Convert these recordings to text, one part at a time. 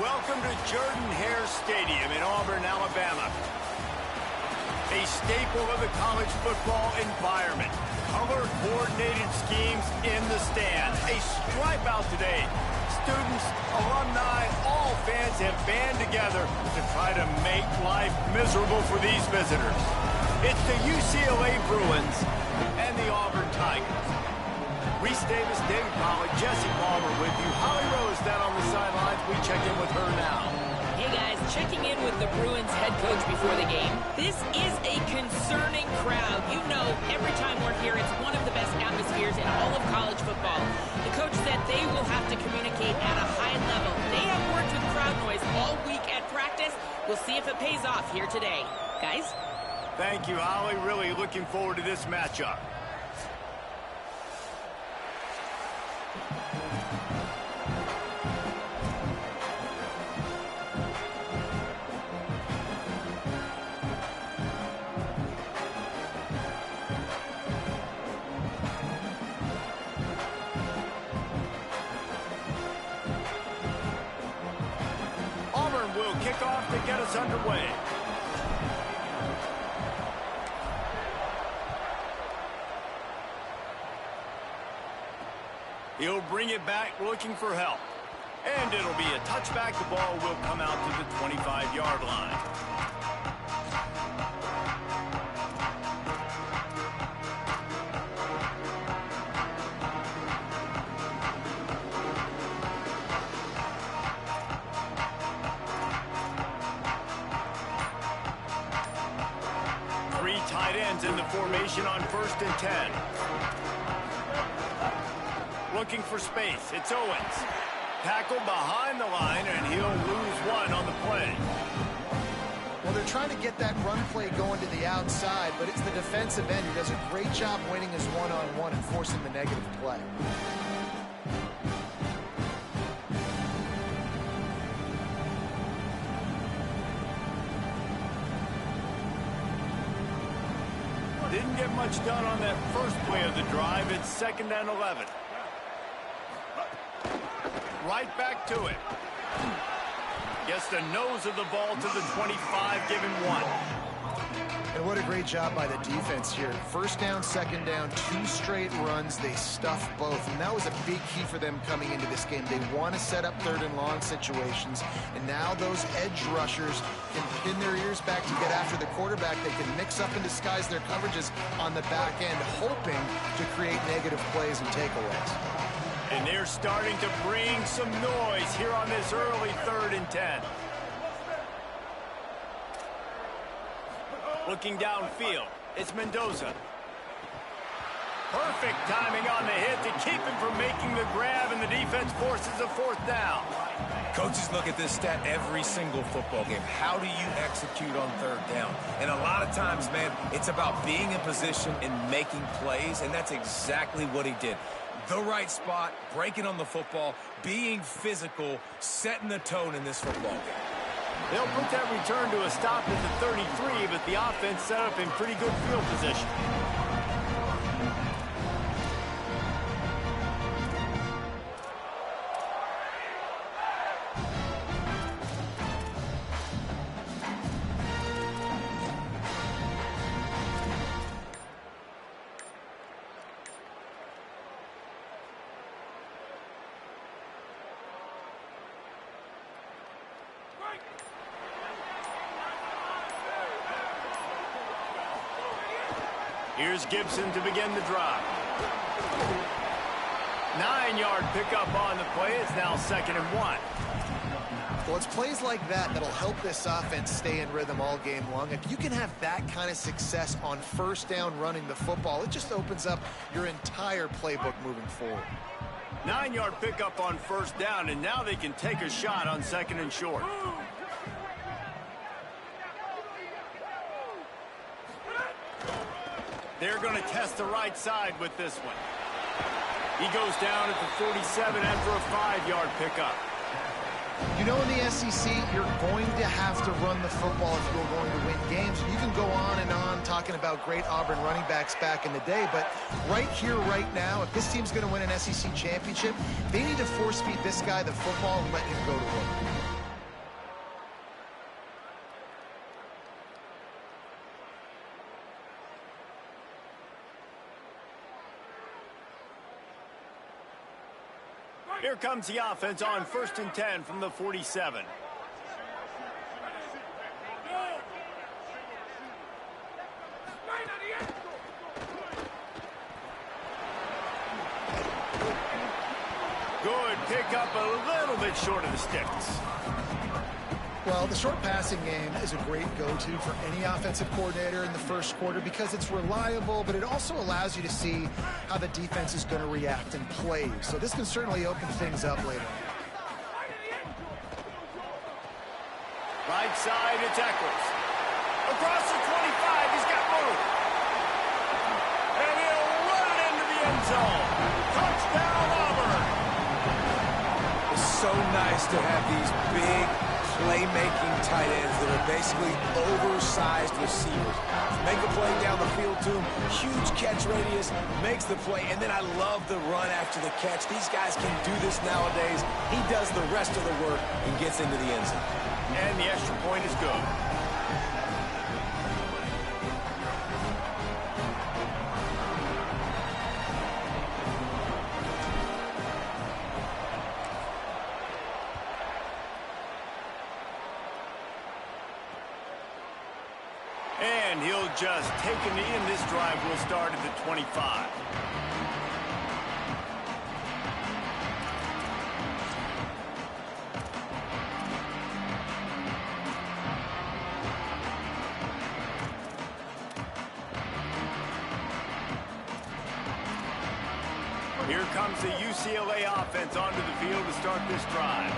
Welcome to Jordan-Hare Stadium in Auburn, Alabama. A staple of the college football environment. Color-coordinated schemes in the stands. A stripe out today. Students, alumni, all fans have band together to try to make life miserable for these visitors. It's the UCLA Bruins and the Auburn Tigers. Reese Davis, David Pollack, Jesse Palmer with you. Holly Rose down on the sidelines. We check in with her now. Hey guys, checking in with the Bruins head coach before the game. This is a concerning crowd. You know, every time we're here, it's one of the best atmospheres in all of college football. The coach said they will have to communicate at a high level. They have worked with crowd noise all week at practice. We'll see if it pays off here today. Guys? Thank you, Holly. Really looking forward to this matchup. Will kick off to get us underway. He'll bring it back looking for help. And it'll be a touchback. The ball will come out to the 25-yard line. Tight ends in the formation on 1st and 10. Looking for space. It's Owens. Tackled behind the line, and he'll lose one on the play. Well, they're trying to get that run play going to the outside, but it's the defensive end who does a great job winning his one-on-one and forcing the negative play. Didn't get much done on that first play of the drive. It's 2nd and 11. Right back to it. Gets the nose of the ball to the 25, giving 1. And what a great job by the defense here. 1st down, 2nd down, 2 straight runs. They stuffed both. And that was a big key for them coming into this game. They want to set up 3rd and long situations. And now those edge rushers can pin their ears back to get after the quarterback. They can mix up and disguise their coverages on the back end, hoping to create negative plays and takeaways. And they're starting to bring some noise here on this early 3rd and 10. Looking downfield, it's Mendoza. Perfect timing on the hit to keep him from making the grab, and the defense forces a 4th down. Coaches look at this stat every single football game. How do you execute on 3rd down? And a lot of times, man, it's about being in position and making plays, and that's exactly what he did. The right spot, breaking on the football, being physical, setting the tone in this football game. They'll put that return to a stop at the 33, but the offense set up in pretty good field position. Here's Gibson to begin the drive. 9-yard pickup on the play. It's now 2nd and 1. Well, it's plays like that that'll help this offense stay in rhythm all game long. If you can have that kind of success on 1st down running the football, it just opens up your entire playbook moving forward. 9-yard pickup on 1st down, and now they can take a shot on 2nd and short. They're going to test the right side with this one. He goes down at the 47 after a 5-yard pickup. You know, in the SEC, you're going to have to run the football if you're going to win games. You can go on and on talking about great Auburn running backs back in the day, but right here, right now, if this team's going to win an SEC championship, they need to force feed this guy the football and let him go to work. Here comes the offense on 1st and 10 from the 47. Good pick up, a little bit short of the sticks. Well, the short passing game is a great go-to for any offensive coordinator in the first quarter because it's reliable, but it also allows you to see how the defense is going to react and play. So this can certainly open things up later. Right side, it's Eccles. Across the 25, he's got room. And he'll run it into the end zone. Touchdown, Auburn. It's so nice to have these big playmaking tight ends that are basically oversized receivers. Make a play down the field to him, huge catch radius, makes the play, and then I love the run after the catch. These guys can do this nowadays. He does the rest of the work and gets into the end zone. And the extra point is good. And he'll just take a knee, and this drive will start at the 25. Here comes the UCLA offense onto the field to start this drive.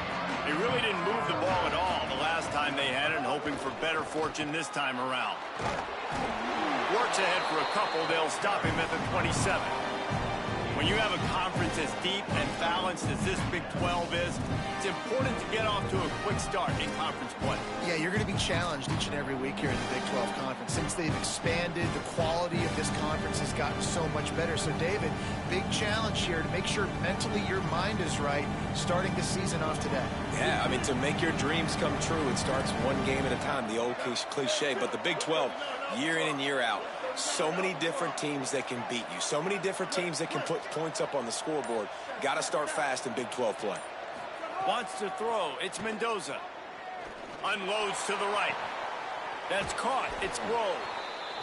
They really didn't move the ball at all the last time they had it, and hoping for better fortune this time around. Works ahead for a couple. They'll stop him at the 27. When you have a conference as deep and balanced as this Big 12 is, it's important to get off to a quick start in conference play. Yeah, you're going to be challenged each and every week here in the Big 12 Conference. Since they've expanded, the quality of this conference has gotten so much better. So, David, big challenge here to make sure mentally your mind is right starting the season off today. Yeah, I mean, to make your dreams come true, it starts one game at a time, the old cliche. But the Big 12, year in and year out, so many different teams that can beat you, so many different teams that can put points up on the scoreboard. Got to start fast in Big 12 play. Wants to throw. It's Mendoza. Unloads to the right. That's caught. It's Grove.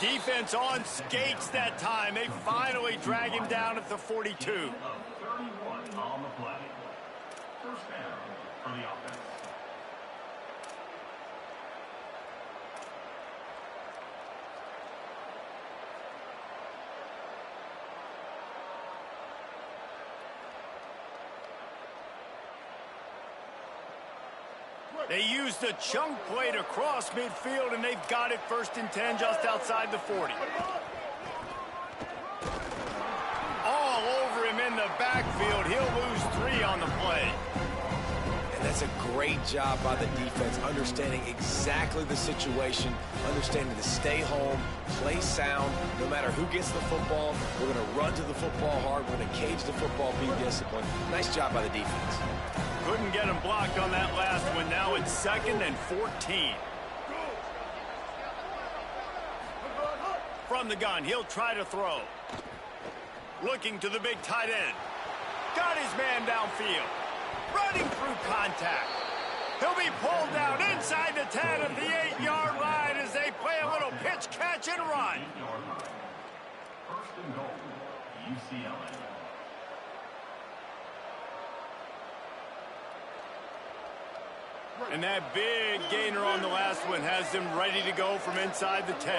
Defense on skates that time. They finally drag him down at the 42. 31 on the play. First down for the offense. They used the chunk play to cross midfield, and they've got it 1st and 10 just outside the 40. All over him in the backfield. He'll lose 3 on the play. And that's a great job by the defense, understanding exactly the situation, understanding to stay home, play sound. No matter who gets the football, we're going to run to the football hard. We're going to cage the football, be disciplined. Nice job by the defense. Couldn't get him blocked on that last one. Now it's 2nd and 14. From the gun, he'll try to throw. Looking to the big tight end. Got his man downfield. Running through contact. He'll be pulled down inside the 10 at the 8-yard line as they play a little pitch, catch, and run. 8-yard line. First and goal, UCLA. And that big gainer on the last one has them ready to go from inside the 10.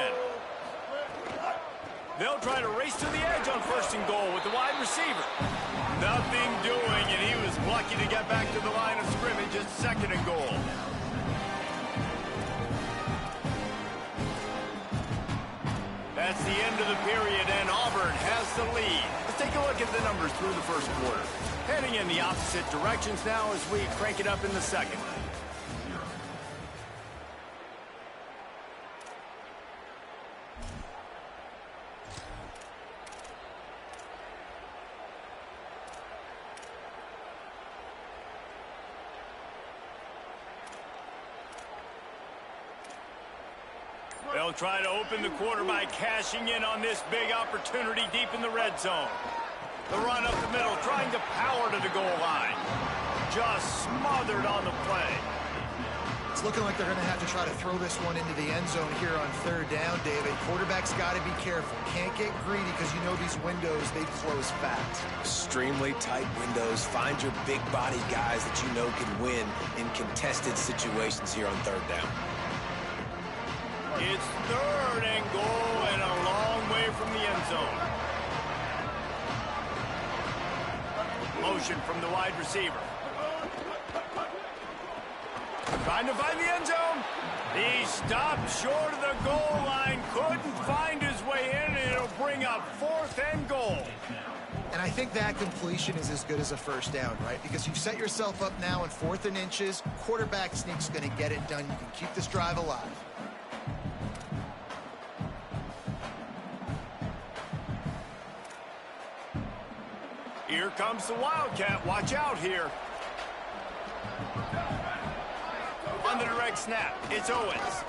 They'll try to race to the edge on 1st and goal with the wide receiver. Nothing doing, and he was lucky to get back to the line of scrimmage at 2nd and goal. That's the end of the period, and Auburn has the lead. Let's take a look at the numbers through the first quarter. Heading in the opposite directions now as we crank it up in the second. They'll try to open the quarter by cashing in on this big opportunity deep in the red zone. The run up the middle, trying to power to the goal line. Just smothered on the play. It's looking like they're going to have to try to throw this one into the end zone here on third down, David. Quarterback's got to be careful. Can't get greedy because you know these windows, they close fast. Extremely tight windows. Find your big body guys that you know can win in contested situations here on third down. It's third and goal and a long way from the end zone. Motion from the wide receiver. Trying to find the end zone. He stopped short of the goal line. Couldn't find his way in, and it'll bring up fourth and goal. And I think that completion is as good as a first down, right? Because you've set yourself up now in 4th and inches. Quarterback sneak's going to get it done. You can keep this drive alive. Here comes the Wildcat. Watch out here. On the direct snap, it's Owens.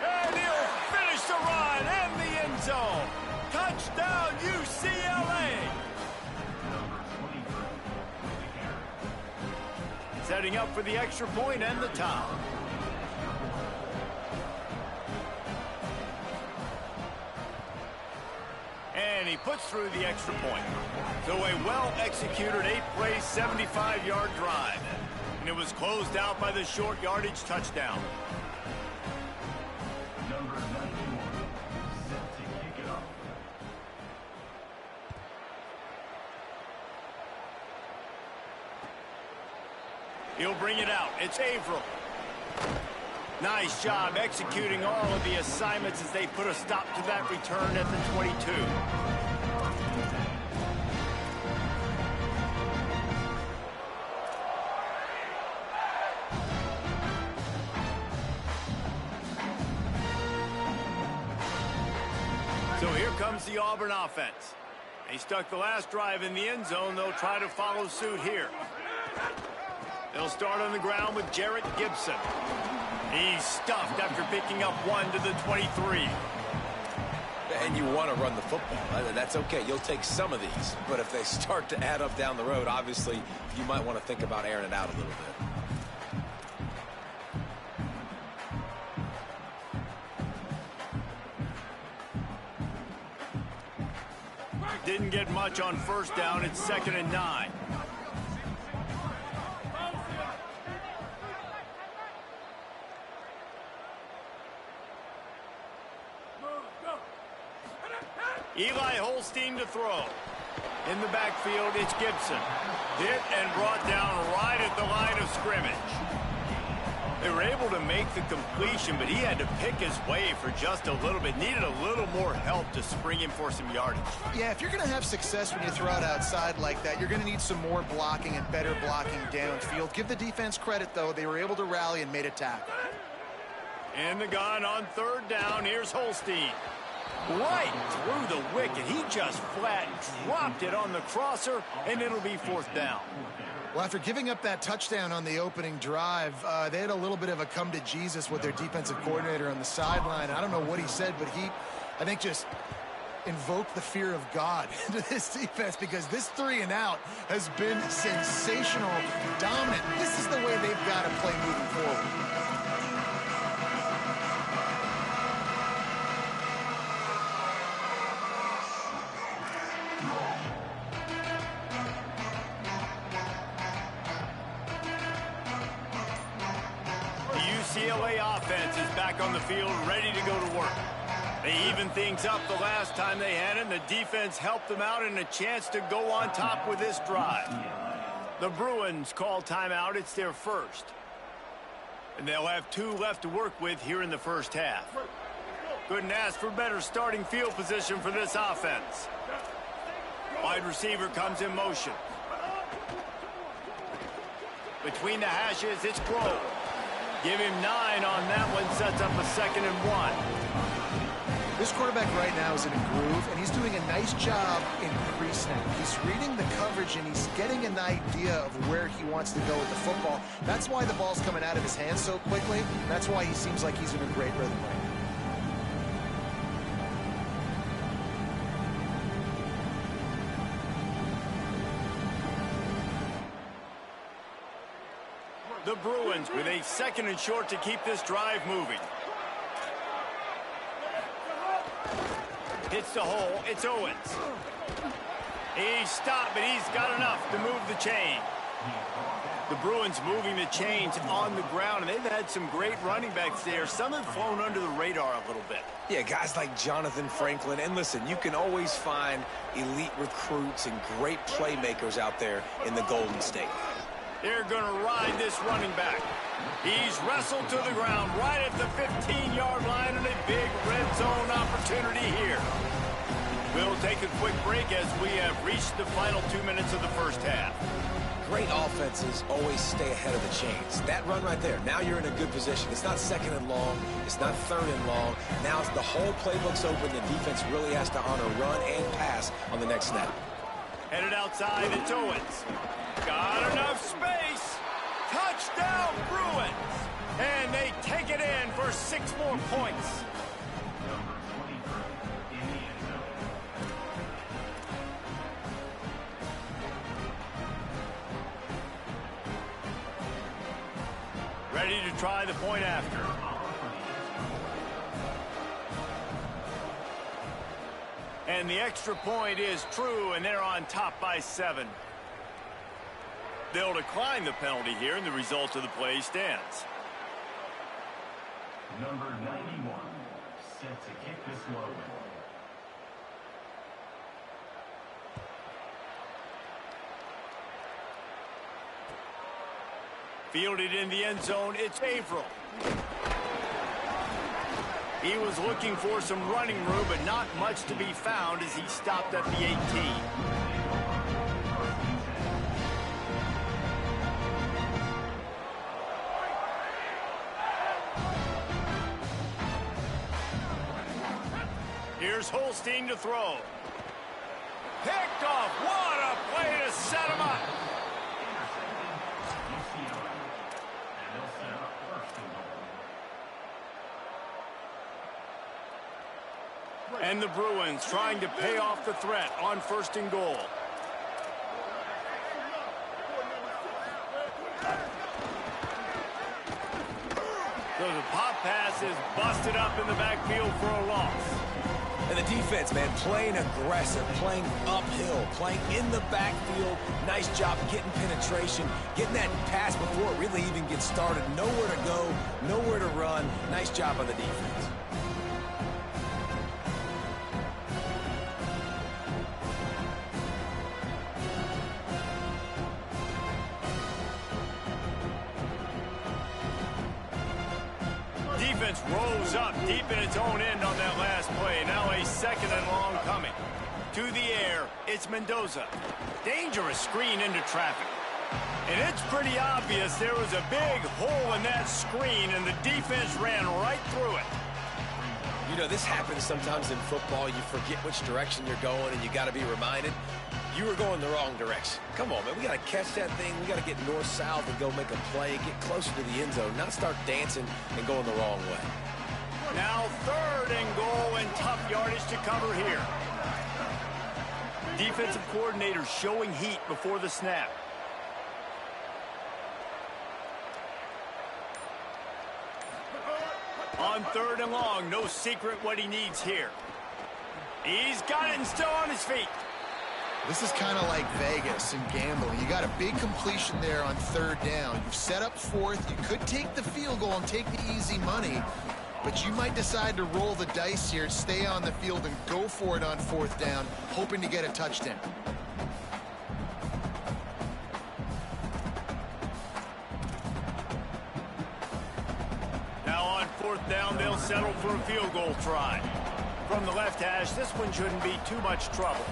And he'll finish the run and the end zone. Touchdown, UCLA. Setting up for the extra point and the tie. And he puts through the extra point. So a well-executed 8-play, 75-yard drive. And it was closed out by the short yardage touchdown. Number 91, set to kick it off. He'll bring it out. It's Averill. Nice job executing all of the assignments as they put a stop to that return at the 22. So here comes the Auburn offense. They stuck the last drive in the end zone. They'll try to follow suit here. They'll start on the ground with Jarrett Gibson. He's stuffed after picking up one to the 23. And you want to run the football. That's okay. You'll take some of these. But if they start to add up down the road, obviously, you might want to think about airing it out a little bit. Didn't get much on first down. It's 2nd and 9. Eli Holstein to throw. In the backfield, it's Gibson. Hit and brought down right at the line of scrimmage. They were able to make the completion, but he had to pick his way for just a little bit. Needed a little more help to spring him for some yardage. Yeah, if you're going to have success when you throw it outside like that, you're going to need some more blocking and better blocking downfield. Give the defense credit, though. They were able to rally and made a tackle. In the gun on third down, here's Holstein. Right through the wicket. He just flat dropped it on the crosser, and it'll be 4th down. Well, after giving up that touchdown on the opening drive, they had a little bit of a come to Jesus with their defensive coordinator on the sideline. I don't know what he said, but he, I think, just invoked the fear of God into this defense because this 3-and-out has been sensational, dominant. This is the way they've got to play moving forward. UCLA offense is back on the field, ready to go to work. They evened things up the last time they had it, and the defense helped them out and a chance to go on top with this drive. The Bruins call timeout. It's their first. And they'll have 2 left to work with here in the first half. Couldn't ask for better starting field position for this offense. Wide receiver comes in motion. Between the hashes, it's Grove. Give him 9 on that one, sets up a 2nd and 1. This quarterback right now is in a groove, and he's doing a nice job in pre-snap. He's reading the coverage, and he's getting an idea of where he wants to go with the football. That's why the ball's coming out of his hands so quickly. That's why he seems like he's in a great rhythm right now. Bruins with a 2nd and short to keep this drive moving. Hits the hole. It's Owens. He's stopped, but he's got enough to move the chain. The Bruins moving the chains on the ground, and they've had some great running backs there. Some have flown under the radar a little bit. Yeah, guys like Jonathan Franklin. And listen, you can always find elite recruits and great playmakers out there in the Golden State. They're going to ride this running back. He's wrestled to the ground right at the 15-yard line, and a big red zone opportunity here. We'll take a quick break as we have reached the final 2 minutes of the first half. Great offenses always stay ahead of the chains. That run right there, now you're in a good position. It's not 2nd and long. It's not 3rd and long. Now the whole playbook's open. The defense really has to honor run and pass on the next snap. Headed outside, it's Owens. Got enough space. Touchdown, Bruins. And they take it in for 6 more points. Ready to try the point after. And the extra point is true, and they're on top by 7. They'll decline the penalty here, and the result of the play stands. Number 91, set to kick this one away. Fielded in the end zone, it's Averill. He was looking for some running room, but not much to be found as he stopped at the 18. Here's Holstein to throw. Picked off. What a play to set him up. And the Bruins trying to pay off the threat on 1st and goal. So the pop pass is busted up in the backfield for a loss. And the defense, man, playing aggressive, playing uphill, playing in the backfield. Nice job getting penetration, getting that pass before it really even gets started. Nowhere to go, nowhere to run. Nice job on the defense. Defense rose up deep in its own end on that last play. Now a 2nd and long coming. To the air, it's Mendoza. Dangerous screen into traffic. And it's pretty obvious there was a big hole in that screen, and the defense ran right through it. You know, this happens sometimes in football. You forget which direction you're going, and you got to be reminded you were going the wrong direction. Come on, man. We got to catch that thing. We got to get north-south and go make a play, get closer to the end zone, not start dancing and going the wrong way. Now 3rd and goal, and tough yardage to cover here. Defensive coordinator showing heat before the snap. On 3rd and long, no secret what he needs here. He's got it and still on his feet. This is kind of like Vegas and gambling. You got a big completion there on 3rd down. You've set up 4th. You could take the field goal and take the easy money, but you might decide to roll the dice here, stay on the field, and go for it on 4th down, hoping to get a touchdown. Now on 4th down, they'll settle for a field goal try. From the left hash, this one shouldn't be too much trouble.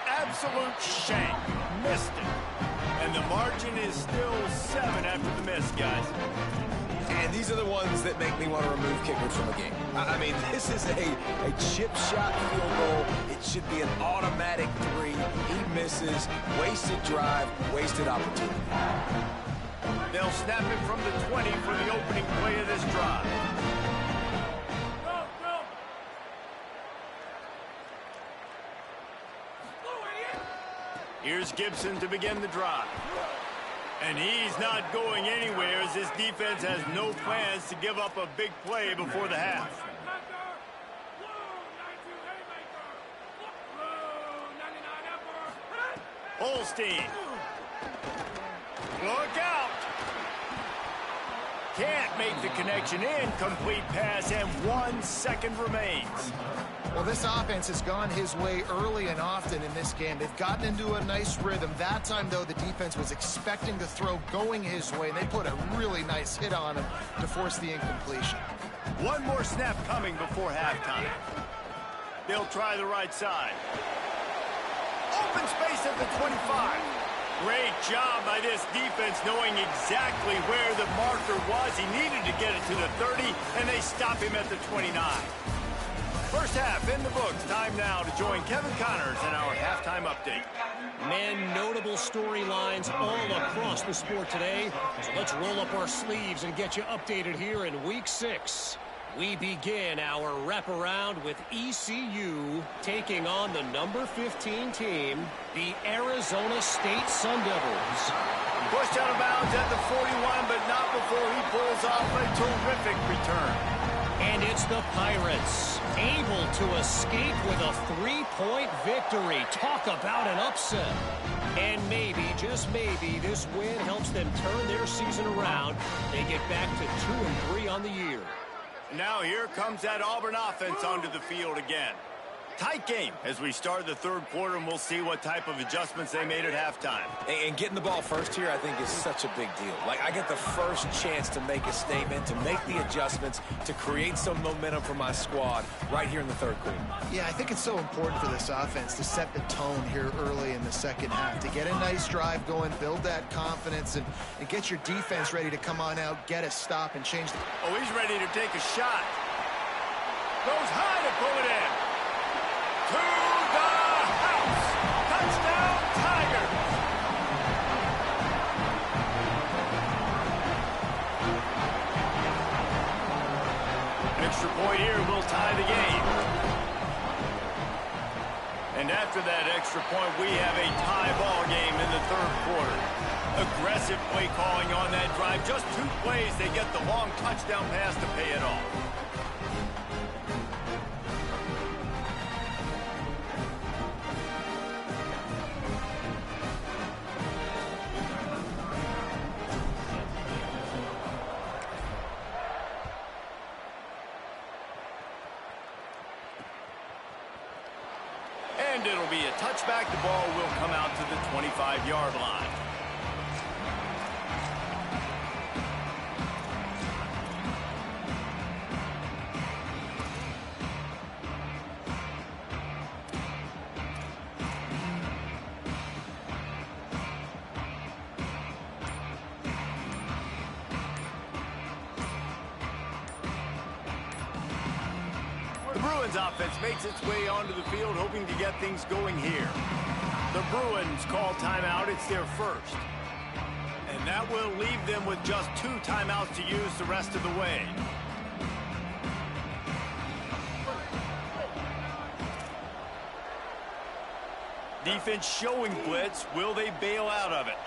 Absolute shank. Missed it. And the margin is still 7 after the miss, guys. And these are the ones that make me want to remove kickers from a game. I mean, this is a chip shot field goal. It should be an automatic 3. He misses. Wasted drive, wasted opportunity. They'll snap it from the 20 for the opening play of this drive. Here's Gibson to begin the drive. And he's not going anywhere as this defense has no plans to give up a big play before the half. Holstein. Look out. Can't make the connection. Incomplete pass, and 1 second remains. Well, this offense has gone his way early and often in this game. They've gotten into a nice rhythm. That time, though, the defense was expecting the throw going his way, and they put a really nice hit on him to force the incompletion. One more snap coming before halftime. They'll try the right side. Open space at the 25. Great job by this defense knowing exactly where the marker was. He needed to get it to the 30, and they stop him at the 29. First half in the books. Time now to join Kevin Connors in our halftime update. Man, notable storylines all across the sport today. So let's roll up our sleeves and get you updated here in Week 6. We begin our wraparound with ECU taking on the number 15 team, the Arizona State Sun Devils. Pushed out of bounds at the 41, but not before he pulls off a terrific return. And it's the Pirates, able to escape with a 3-point victory. Talk about an upset. And maybe, just maybe, this win helps them turn their season around. They get back to 2-3 on the year. Now here comes that Auburn offense onto the field again. Tight game as we start the third quarter, and we'll see what type of adjustments they made at halftime. And getting the ball first here, I think, is such a big deal. Like, I get the first chance to make a statement, to make the adjustments, to create some momentum for my squad right here in the third quarter. Yeah, I think it's so important for this offense to set the tone here early in the second half, to get a nice drive going, build that confidence, and get your defense ready to come on out, get a stop, and change the... Oh, he's ready to take a shot. Goes high to pull it in. To the house. Touchdown, Tigers. Extra point here will tie the game. And after that extra point, we have a tie ball game in the third quarter. Aggressive play calling on that drive. Just 2 plays, they get the long touchdown pass to pay it off. And it'll be a touchback. The ball will come out to the 25-yard line. The Bruins offense makes its way onto the field, hoping to get things going here. The Bruins call timeout. It's their first. And that will leave them with just 2 timeouts to use the rest of the way. Defense showing blitz. Will they bail out of it?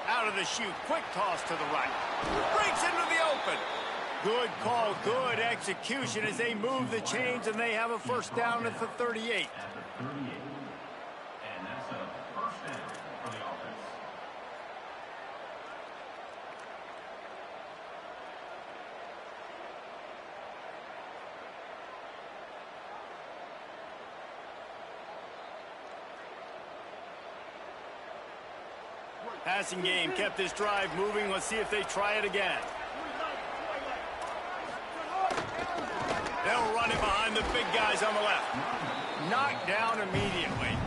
Out of the chute. Quick toss to the right. Breaks into the open. Good call, good execution as they move the chains, and they have a first down at the 38. And that's a first down for the offense. Passing game kept this drive moving. Let's see if they try it again. They'll run it behind the big guys on the left. Knocked down immediately.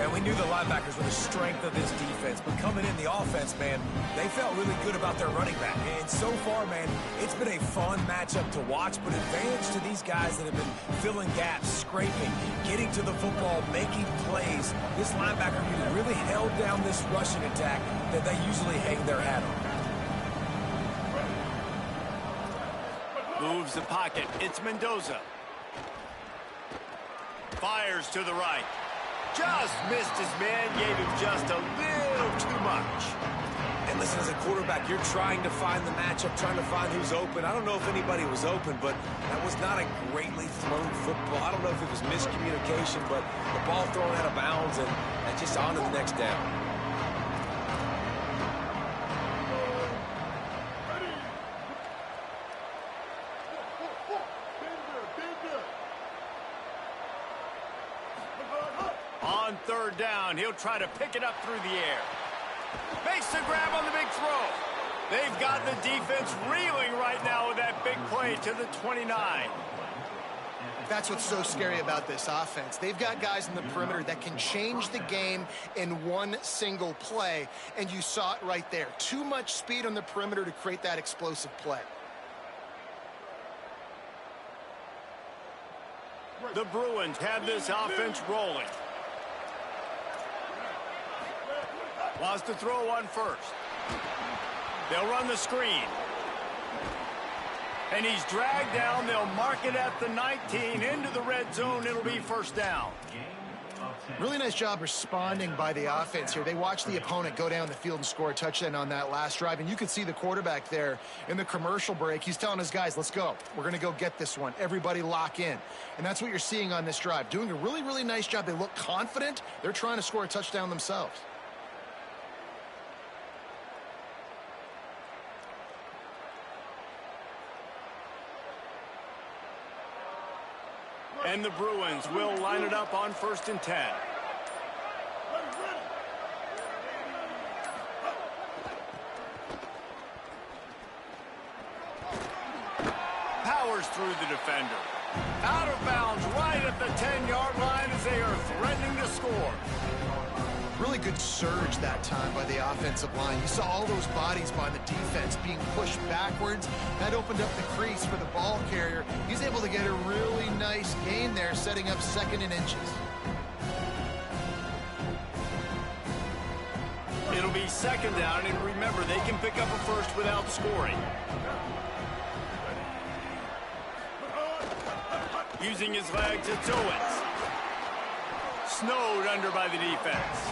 And we knew the linebackers were the strength of this defense, but coming in the offense, man, they felt really good about their running back. And so far, man, it's been a fun matchup to watch, but advantage to these guys that have been filling gaps, scraping, getting to the football, making plays. This linebacker unit really held down this rushing attack that they usually hang their hat on. Moves the pocket. It's Mendoza. Fires to the right. Just missed his man, gave him just a little too much. And listen, as a quarterback, you're trying to find the matchup, trying to find who's open. I don't know if anybody was open, but that was not a greatly thrown football. I don't know if it was miscommunication, but the ball thrown out of bounds and just on to the next down. On third down, he'll try to pick it up through the air. Makes the grab on the big throw. They've got the defense reeling right now with that big play to the 29. That's what's so scary about this offense. They've got guys in the perimeter that can change the game in one single play, and you saw it right there. Too much speed on the perimeter to create that explosive play. The Bruins have this offense rolling. Wants to throw on first. They'll run the screen. And he's dragged down. They'll mark it at the 19 into the red zone. It'll be first down. Really nice job responding by the offense here. They watched the opponent go down the field and score a touchdown on that last drive. And you could see the quarterback there in the commercial break. He's telling his guys, let's go. We're going to go get this one. Everybody lock in. And that's what you're seeing on this drive. Doing a really, really nice job. They look confident. They're trying to score a touchdown themselves. And the Bruins will line it up on 1st and 10. Powers through the defender. Out of bounds right at the 10-yard line as they are threatening to score. Really good surge that time by the offensive line. You saw all those bodies by the defense being pushed backwards. That opened up the crease for the ball carrier. He's able to get a really nice gain there, setting up 2nd and inches. It'll be 2nd down, and remember, they can pick up a first without scoring. Using his legs, it's Owens. Snowed under by the defense.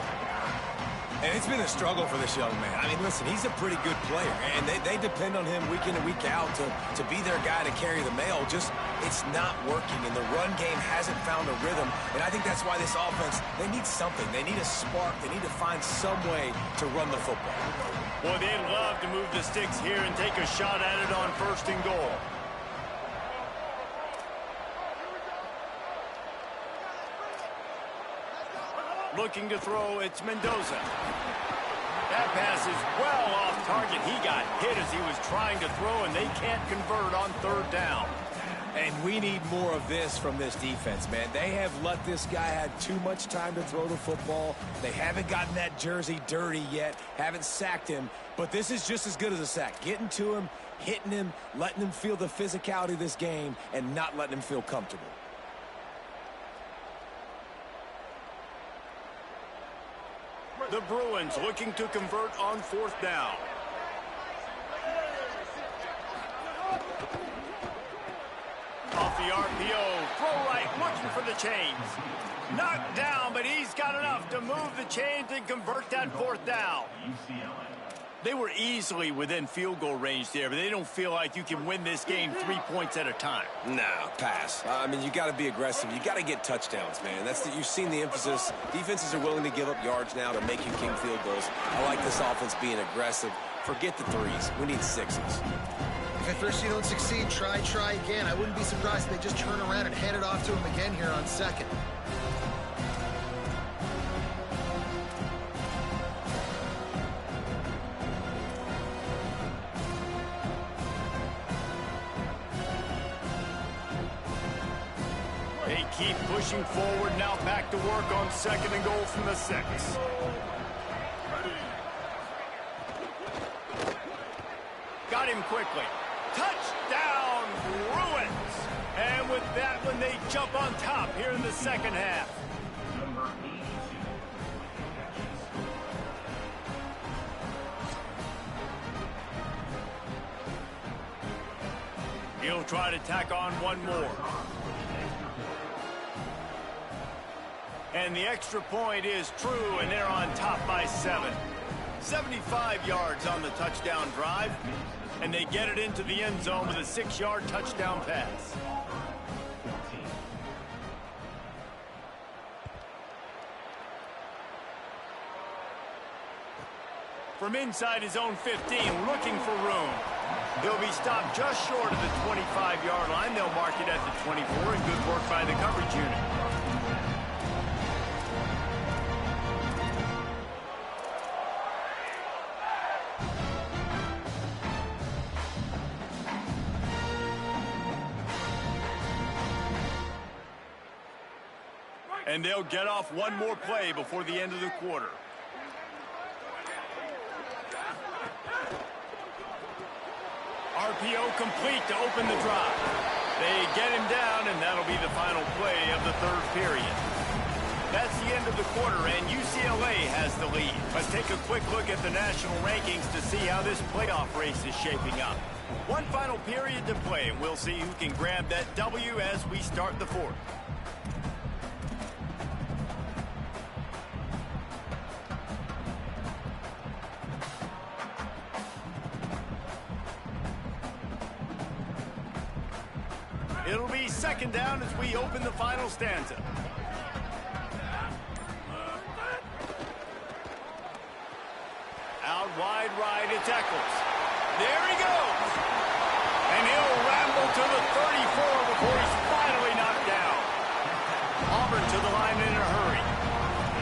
And it's been a struggle for this young man. I mean, listen, he's a pretty good player, and they depend on him week in and week out to be their guy to carry the mail. Just, it's not working, and the run game hasn't found a rhythm, and I think that's why this offense, they need something. They need a spark. They need to find some way to run the football. Boy, they'd love to move the sticks here and take a shot at it on 1st and goal. Looking to throw, it's Mendoza. That pass is well off target. He got hit as he was trying to throw, and they can't convert on 3rd down. And we need more of this from this defense, man. They have let this guy have too much time to throw the football. They haven't gotten that jersey dirty yet, haven't sacked him. But this is just as good as a sack. Getting to him, hitting him, letting him feel the physicality of this game, and not letting him feel comfortable. The Bruins looking to convert on 4th down. Off the RPO, throw right, looking for the chains. Knocked down, but he's got enough to move the chains and convert that 4th down. They were easily within field goal range there, but they don't feel like you can win this game 3 points at a time. No, pass. I mean, you got to be aggressive. You got to get touchdowns, man. You've seen the emphasis. Defenses are willing to give up yards now to make you king field goals. I like this offense being aggressive. Forget the 3s. We need 6s. If at first you don't succeed, try again. I wouldn't be surprised if they just turn around and hand it off to him again here on 2nd. They keep pushing forward, now back to work on 2nd and goal from the 6. Got him quickly. Touchdown, Bruins! And with that one, they jump on top here in the 2nd half. He'll try to tack on one more. And the extra point is true, and they're on top by 7. 75 yards on the touchdown drive, and they get it into the end zone with a 6-yard touchdown pass. From inside his own 15, looking for room. He'll be stopped just short of the 25-yard line. They'll mark it at the 24, and good work by the coverage unit. And they'll get off one more play before the end of the quarter. RPO complete to open the drive. They get him down, and that'll be the final play of the third period. That's the end of the quarter, and UCLA has the lead. Let's take a quick look at the national rankings to see how this playoff race is shaping up. One final period to play, and we'll see who can grab that W as we start the fourth. It'll be second down as we open the final stanza. Out wide right, it's Eccles. There he goes. And he'll ramble to the 34 before he's finally knocked down. Auburn to the line in a hurry.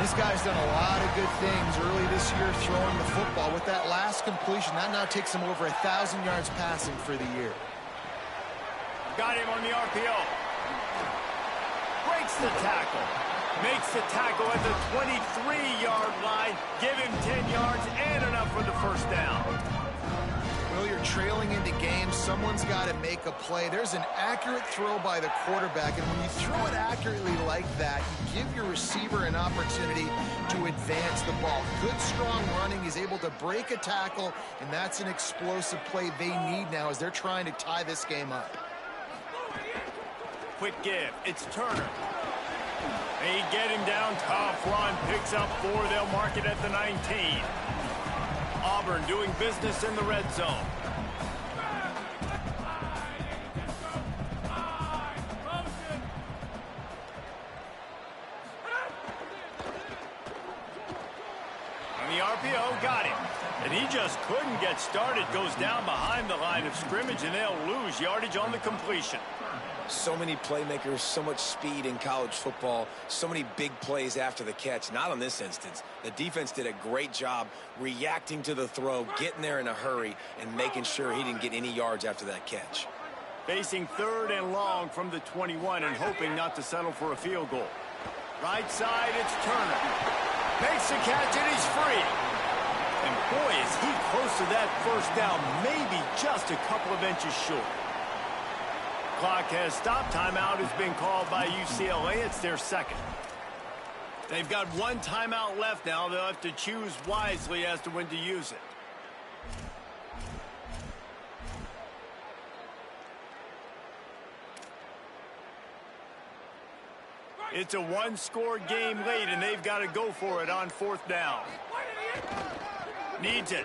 This guy's done a lot of good things early this year throwing the football. With that last completion, that now takes him over 1,000 yards passing for the year. Got him on the RPO. Breaks the tackle. Makes the tackle at the 23-yard line. Give him 10 yards and enough for the first down. Well, you're trailing into games. Someone's got to make a play. There's an accurate throw by the quarterback, and when you throw it accurately like that, you give your receiver an opportunity to advance the ball. Good, strong running. He's able to break a tackle, and that's an explosive play they need now as they're trying to tie this game up. Quick give. It's Turner. They get him down. Tough run. Picks up 4. They'll mark it at the 19. Auburn doing business in the red zone. And the RPO got him. And he just couldn't get started. Goes down behind the line of scrimmage, and they'll lose yardage on the completion. So many playmakers, so much speed in college football, so many big plays after the catch. Not on this instance. The defense did a great job reacting to the throw, getting there in a hurry, and making sure he didn't get any yards after that catch. Facing third and long from the 21 and hoping not to settle for a field goal. Right side, it's Turner. Makes the catch, and he's free. And boy, is he close to that first down, maybe just a couple of inches short. Clock has stopped. Timeout has been called by UCLA. It's their second. They've got one timeout left now. They'll have to choose wisely as to when to use it. It's a one-score game late, and they've got to go for it on fourth down. Needs it.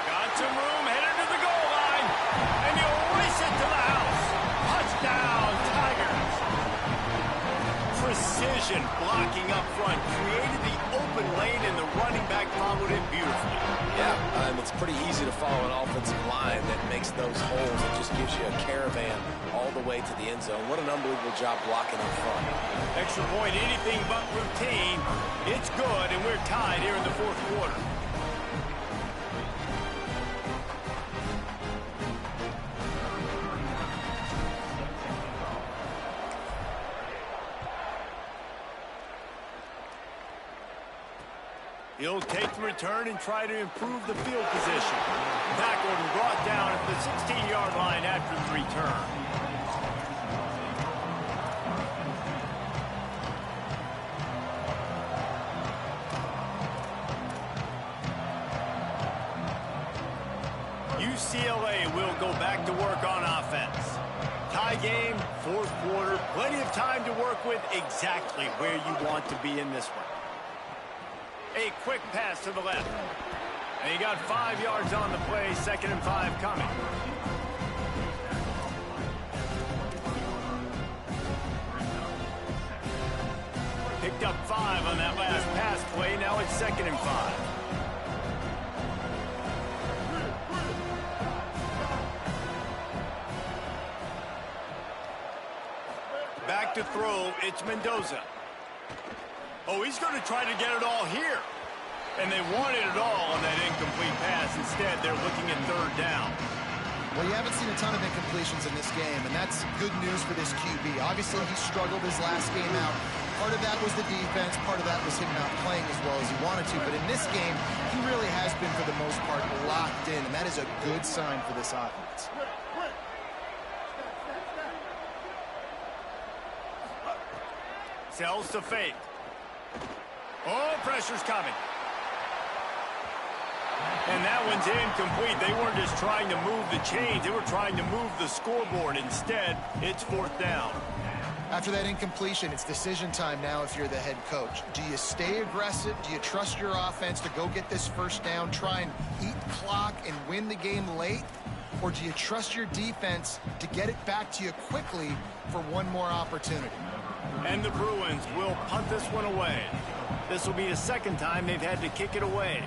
Got some room, headed to the goal line, and he'll race it to the house. Touchdown, Tigers. Precision blocking up front, created the open lane, and the running back followed it beautifully. Yeah, it's pretty easy to follow an offensive line that makes those holes. It just gives you a caravan all the way to the end zone. What an unbelievable job blocking up front. Extra point, anything but routine. It's good, and we're tied here in the fourth quarter. He'll take the return and try to improve the field position. Tackled and brought down at the 16-yard line after the return. UCLA will go back to work on offense. Tie game, fourth quarter, plenty of time to work with, exactly where you want to be in this one. A quick pass to the left. And he got 5 yards on the play, 2nd and 5 coming. Picked up 5 on that last pass play, now it's 2nd and 5. Back to throw, it's Mendoza. Oh, he's going to try to get it all here. And they wanted it all on that incomplete pass. Instead, they're looking at 3rd down. Well, you haven't seen a ton of incompletions in this game, and that's good news for this QB. Obviously, he struggled his last game out. Part of that was the defense. Part of that was him not playing as well as he wanted to. But in this game, he really has been, for the most part, locked in, and that is a good sign for this offense. Sells to fake. Oh, pressure's coming. And that one's incomplete. They weren't just trying to move the chains. They were trying to move the scoreboard. Instead, it's 4th down. After that incompletion, it's decision time now if you're the head coach. Do you stay aggressive? Do you trust your offense to go get this 1st down, try and eat the clock and win the game late? Or do you trust your defense to get it back to you quickly for one more opportunity? And the Bruins will punt this one away. This will be the 2nd time they've had to kick it away.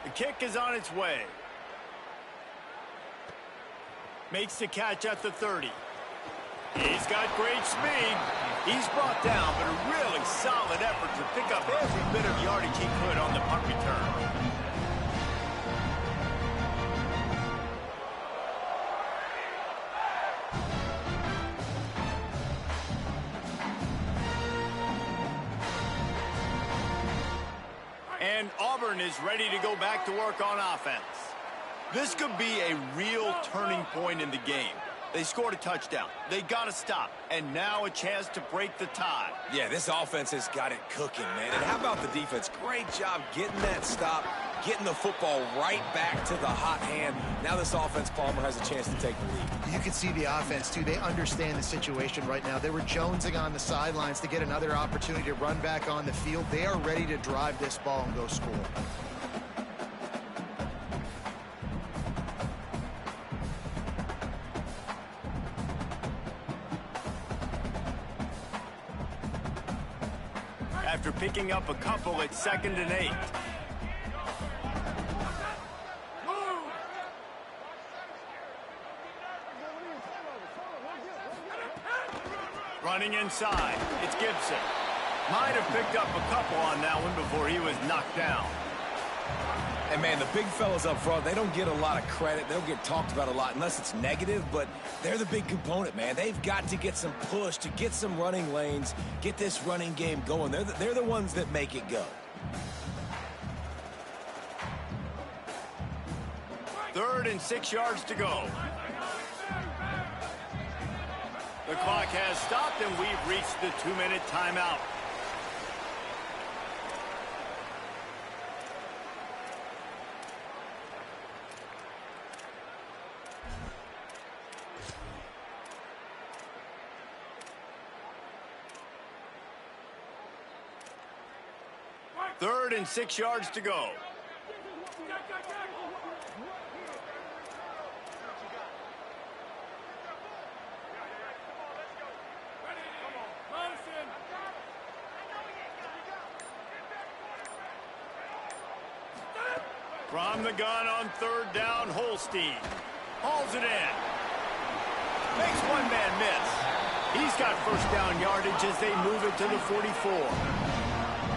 The kick is on its way. Makes the catch at the 30. He's got great speed. He's brought down, but a really solid effort to pick up every bit of yardage he could on the punt return. And Auburn is ready to go back to work on offense. This could be a real turning point in the game. They scored a touchdown. They got to stop. And now a chance to break the tie. Yeah, this offense has got it cooking, man. And how about the defense? Great job getting that stop, getting the football right back to the hot hand. Now this offense, Palmer, has a chance to take the lead. You can see the offense, too. They understand the situation right now. They were jonesing on the sidelines to get another opportunity to run back on the field. They are ready to drive this ball and go score. After picking up a couple, it's 2nd and 8. Running inside, it's Gibson. Might have picked up a couple on that one before he was knocked down. And, man, the big fellas up front, they don't get a lot of credit. They don't get talked about a lot unless it's negative, but they're the big component, man. They've got to get some push, to get some running lanes, get this running game going. They're the ones that make it go. 3rd and 6 yards to go. The clock has stopped, and we've reached the 2-minute timeout. Third and 6 yards to go. From the gun on 3rd down, Holstein hauls it in. Makes one man miss. He's got 1st down yardage as they move it to the 44.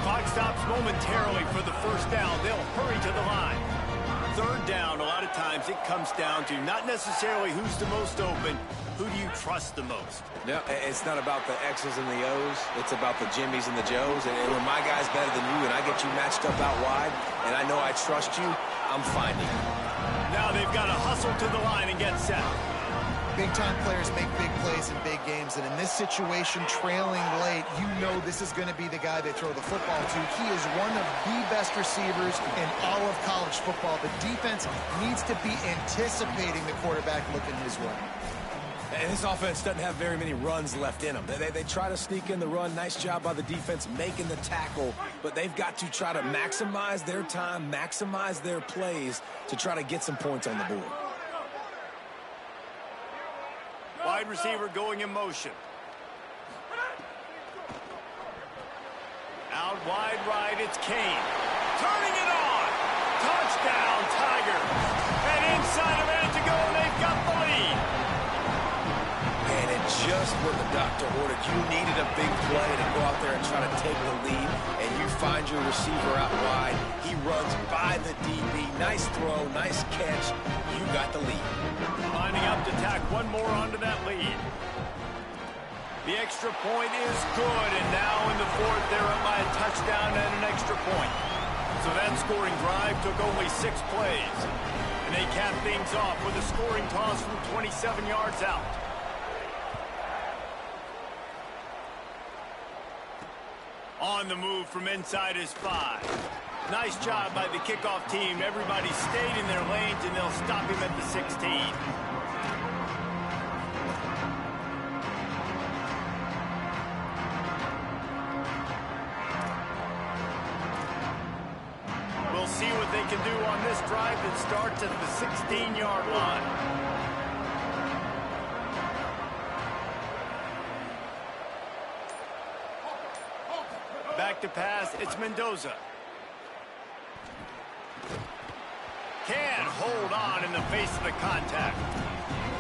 Clock stops momentarily for the 1st down. They'll hurry to the line. 3rd down, a lot of times it comes down to not necessarily who's the most open, who do you trust the most? No, it's not about the X's and the O's. It's about the Jimmys and the Joes. And when my guy's better than you and I get you matched up out wide and I know I trust you, I'm finding it. Now they've got to hustle to the line and get set. Big-time players make big plays in big games. downs, and in this situation, trailing late, you know this is going to be the guy they throw the football to. He is one of the best receivers in all of college football. The defense needs to be anticipating the quarterback looking his way. And this offense doesn't have very many runs left in them. They try to sneak in the run. Nice job by the defense making the tackle. But they've got to try to maximize their time, maximize their plays to try to get some points on the board. Wide receiver going in motion. Out wide right, it's Kane. Turning it on. Touchdown, Tiger. And inside a minute to go, they've got the lead. And it just what the doctor ordered. You needed a big play to go out there and try to take the lead, and you find your receiver out wide. He runs by the DB. Nice throw, nice catch. You got the lead. Lining up to tack one more onto that lead. The extra point is good, and now in the fourth, they're up by a touchdown and an extra point. So that scoring drive took only 6 plays. And they cap things off with a scoring toss from 27 yards out. On the move from inside his 5. Nice job by the kickoff team. Everybody stayed in their lanes, and they'll stop him at the 16. We'll see what they can do on this drive that starts at the 16-yard line. Back to pass, it's Mendoza. Can't hold on in the face of the contact.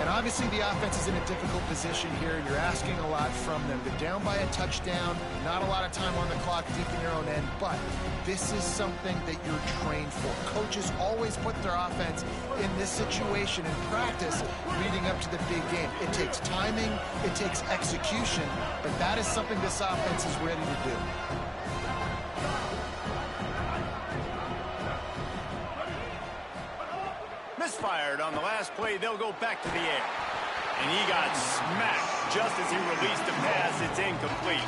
And obviously the offense is in a difficult position here. You're asking a lot from them. They're down by a touchdown, not a lot of time on the clock, deep in their own end, but this is something that you're trained for. Coaches always put their offense in this situation in practice leading up to the big game. It takes timing, it takes execution, but that is something this offense is ready to do. Misfired on the last play. They'll go back to the air. And he got smacked just as he released the pass. It's incomplete.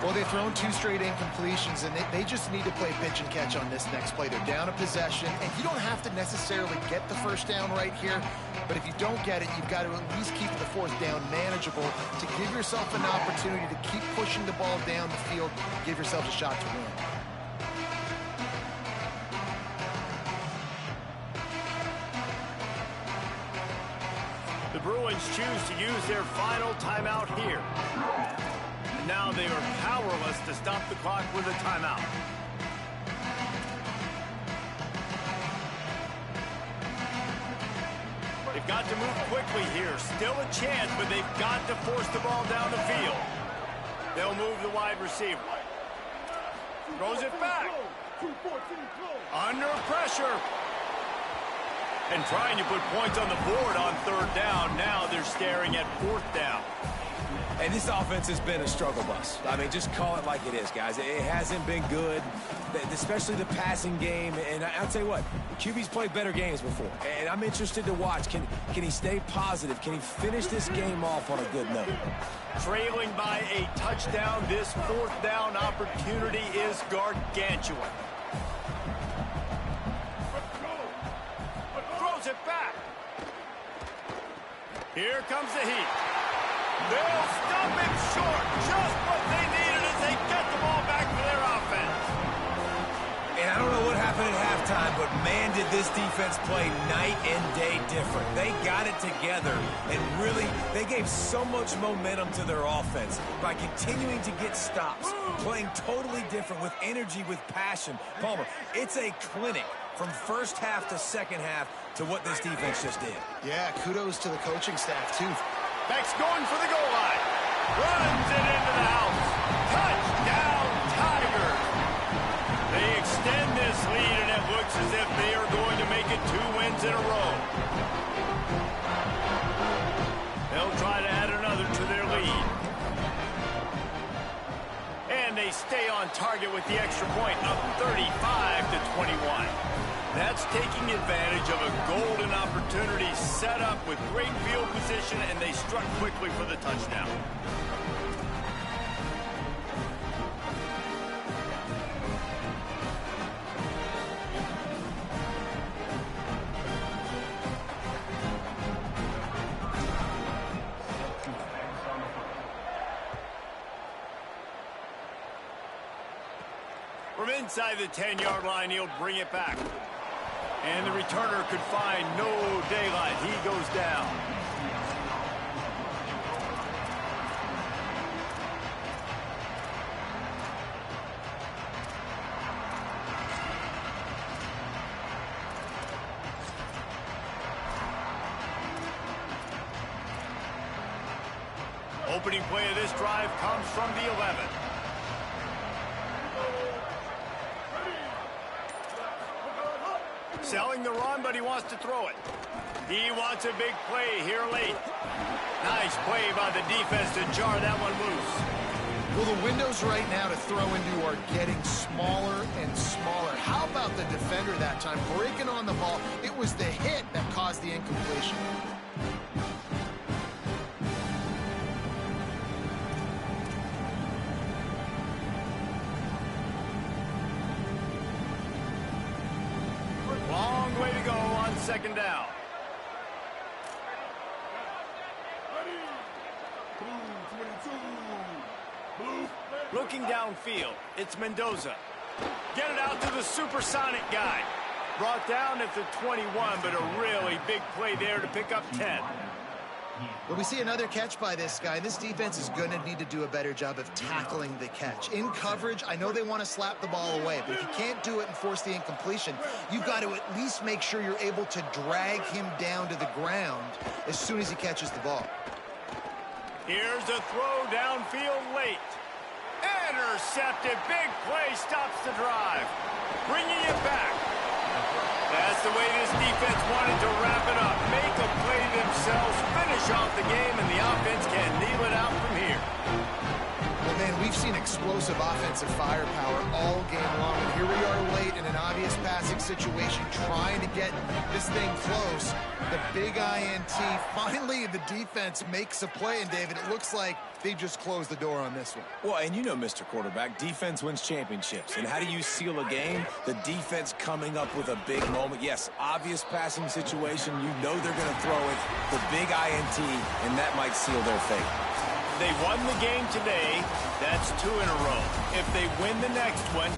Well, they've thrown 2 straight incompletions, and they just need to play pitch and catch on this next play. They're down a possession, and you don't have to necessarily get the first down right here, but if you don't get it, you've got to at least keep the 4th down manageable to give yourself an opportunity to keep pushing the ball down the field, give yourself a shot to win. The Bruins choose to use their final timeout here. And now they are powerless to stop the clock with a timeout. They've got to move quickly here. Still a chance, but they've got to force the ball down the field. They'll move the wide receiver. Throws it back. Under pressure. And trying to put points on the board on 3rd down. Now they're staring at 4th down. And this offense has been a struggle bus. I mean, just call it like it is, guys. It hasn't been good, especially the passing game. And I'll tell you what, QB's played better games before. And I'm interested to watch. Can he stay positive? Can he finish this game off on a good note? Trailing by a touchdown, this 4th down opportunity is gargantuan. Throws it back. Here comes the heat. They'll stop him short. Just what they needed as they get the ball back for their offense. And I don't know what happened at halftime, but man, did this defense play night and day different. They got it together, and really, they gave so much momentum to their offense by continuing to get stops, playing totally different with energy, with passion. Palmer, it's a clinic from first half to second half to what this defense just did. Yeah, kudos to the coaching staff, too. Beck's going for the goal line. Runs it into the house. Touchdown, Tigers. They extend this lead, and it looks as if they are going to make it 2 wins in a row. They'll try to add another to their lead. And they stay on target with the extra point, up 35-21. That's taking advantage of a golden opportunity set up with great field position, and they struck quickly for the touchdown. From inside the 10-yard line, he'll bring it back. And the returner could find no daylight. He goes down. Opening play of this drive comes from the 11. Selling the run, but he wants to throw it. He wants a big play here late. Nice play by the defense to jar that one loose. Well, the windows right now to throw into are getting smaller and smaller. How about the defender that time breaking on the ball? It was the hit that caused the incompletion. Long way to go on second down. Looking downfield, it's Mendoza. Get it out to the supersonic guy. Brought down at the 21, but a really big play there to pick up 10. But we see another catch by this guy. This defense is going to need to do a better job of tackling the catch. In coverage, I know they want to slap the ball away, but if you can't do it and force the incompletion, you've got to at least make sure you're able to drag him down to the ground as soon as he catches the ball. Here's a throw downfield late. Intercepted. Big play stops the drive. Bringing it back. That's the way this defense wanted to wrap it up. Make a play themselves, finish off the game, and the offense can kneel it out from here. Well, man, we've seen explosive offensive firepower all game long, and here we are late in an obvious passing situation trying to get this thing close. The big INT. Finally, the defense makes a play, and David, it looks like they just closed the door on this one. Well, and you know, Mr. Quarterback, defense wins championships. And how do you seal a game? The defense coming up with a big moment. Yes, obvious passing situation. You know they're going to throw it. The big INT, and that might seal their fate. They won the game today. That's 2 in a row. If they win the next one,